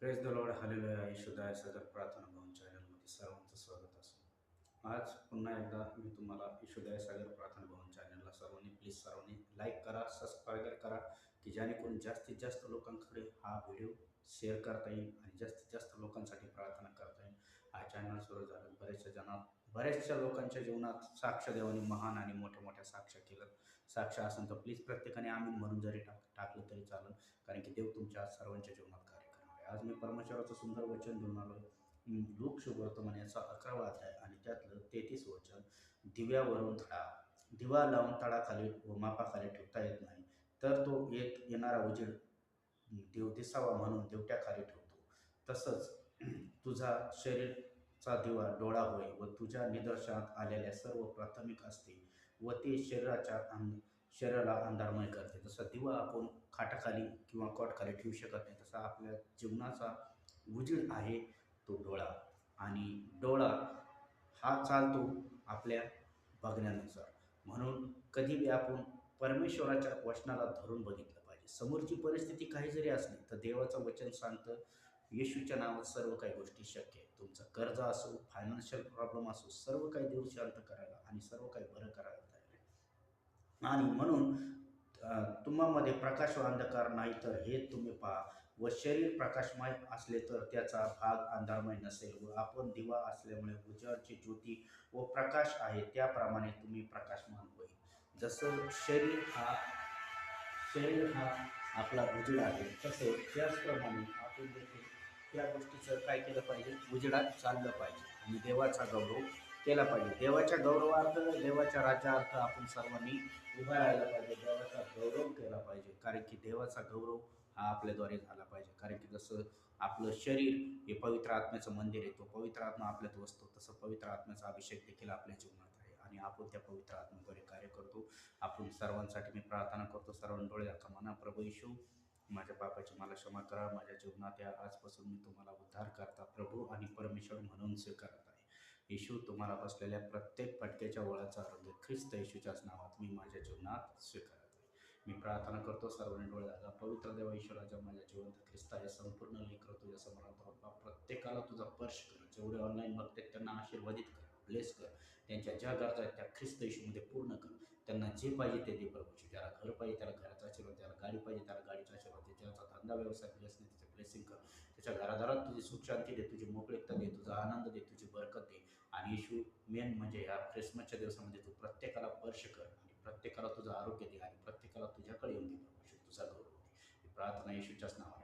Press the lord hallelujah. येशूदाय सदर प्रार्थना भवन चॅनलमध्ये सर्वांचं स्वागत असो. आज पुन्हा एकदा मी तुम्हाला येशूदाय सागर प्रार्थना भवन चॅनलला सर्वांनी लाईक करा, सबस्क्राईब करा, की जेणेकरून जास्तीत जास्त लोकांकडे हा व्हिडिओ शेअर करता येईल आणि जास्तीत जास्त लोकांसाठी प्रार्थना करता येईल. हा चॅनल सुरू झालं बऱ्याचशा लोकांच्या जीवनात साक्ष देवाने महान आणि मोठ्या मोठ्या साक्ष केलं. साक्ष असेल तर प्लीज प्रत्येकाने आम्ही म्हणून जरी टाकलं तरी चालेल, कारण की देव तुमच्या सर्वांच्या जीवनात कार्य करणार आहे. आज मी परमेश्वराचं सुंदर वचन घेऊन आलो आहे. लूक शुभवर्तमान याचा 11वा अध्याय आणि त्यातलं 33 वचन. दिव्यावरून तळा, दिवा लावून तळाखाली व मापाखाली ठेवता येत नाही, तर तो येणारा उजेड देव दिसावा म्हणून देवट्याखाली ठेवतो. तसंच तुझा शरीरचा दिवा डोळा होय व तुझ्या निदर्शनात आलेल्या सर्व प्राथमिक असते व ते शरीराला अंधारमय करते. जसा दिवा आपण खाटाखाली किंवा कॉटखाली ठेवू शकत नाही, तसा आपल्या जीवनाचा उजेड आहे तो डोळा. आणि डोळा हा चालतो आपल्या बघण्यानुसार. म्हणून कधी बी आपण परमेश्वराच्या वचनाला धरून बघितलं पाहिजे. समोरची परिस्थिती काही जरी असली तर देवाचं वचन सांगतं, येशूच्या नावात सर्व काही गोष्टी शक्य आहेत. तुमचा कर्ज असो, फायनान्शियल प्रॉब्लेम असो, सर्व काही देव शांत करायला आणि सर्व काही बरं करायला तयार आहे. आणि म्हणून तुम्हामध्ये प्रकाश व अंधकार नाही तर हे तुम्ही पहा. व शरीर प्रकाशमय असले तर त्याचा भाग अंधारमय नसेल. व आपण दिवा असल्यामुळे उजेडाची ज्योती व प्रकाश आहे, त्याप्रमाणे तुम्ही प्रकाशमान होईल. जसं शरीर हा आपला उजेड आहे, तसे त्याचप्रमाणे आपण देखील त्या गोष्टीचं काय केलं पाहिजे, उजेडात चाललं पाहिजे आणि देवाचा गौरव केला पाहिजे. देवाच्या गौरवार्थ, देवाच्या राज्यार्थ आपण सर्वांनी उभा राहायला पाहिजे. देवाचा गौरव केला पाहिजे, कारण की देवाचा गौरव हा आपल्याद्वारे झाला पाहिजे. कारण की जसं आपलं शरीर हे पवित्र आत्म्याचं मंदिर आहे, तो पवित्र आत्मा आपल्यात वसतो, तसं पवित्र आत्म्याचा अभिषेक देखील आपल्या जीवनात आहे आणि आपण त्या पवित्र आत्म्याद्वारे कार्य करतो. आपण सर्वांसाठी मी प्रार्थना करतो. सर्वांनी डोळे दाखवा, म्हणा, प्रभू येशू, माझ्या पापाची मला क्षमा करा. माझ्या जीवनात या आजपासून मी तुम्हाला उद्धार करता प्रभू आणि परमेश्वर म्हणून स्वीकारत आहे. येशू, तुम्हाला बसलेल्या प्रत्येक फटक्याच्या वळाचा आरोग्य ख्रिस्त येशूच्याच नावात मी माझ्या जीवनात स्वीकारत आहे. मी प्रार्थना करतो. सर्वांनी डोळे दाखवा. पवित्र देवा ईश्वराच्या माझ्या जिवंत ख्रिस्त आहे संपूर्ण लेकर तुझ्या समोर आणतो. प्रत्येकाला तुझा स्पर्श कर. जेवढे ऑनलाईन बघतात त्यांना आशीर्वादित कर, ब्लेस कर. त्यांच्या ज्या गरजा आहेत त्या ख्रिस्त येशूमध्ये पूर्ण कर. त्यांना जे पाहिजे ते दे प्रभूजी. ज्याला घर पाहिजे त्याला घराचा आशीर्वाद, ज्याला गाडी पाहिजे त्याला गाडीचा आशीर्वाद दे. ज्याचा धंदा व्यवसाय ब्लेस नाही त्याचे ब्लेसिंग कर. त्याच्या घरादारात तुझी सुख शांती दे, तुझी मोकळीकता दे, तुझा आनंद दे, तुझी बरकत दे. आणि येशू, मेन म्हणजे या ख्रिसमसच्या दिवसामध्ये तू प्रत्येकाला स्पर्श कर आणि प्रत्येकाला तुझं आरोग्य दे आणि प्रत्येकाला तुझ्याकडे येऊन दे प्रभू. तुझा गौरव दे. ही प्रार्थना येशूच्याच नावाने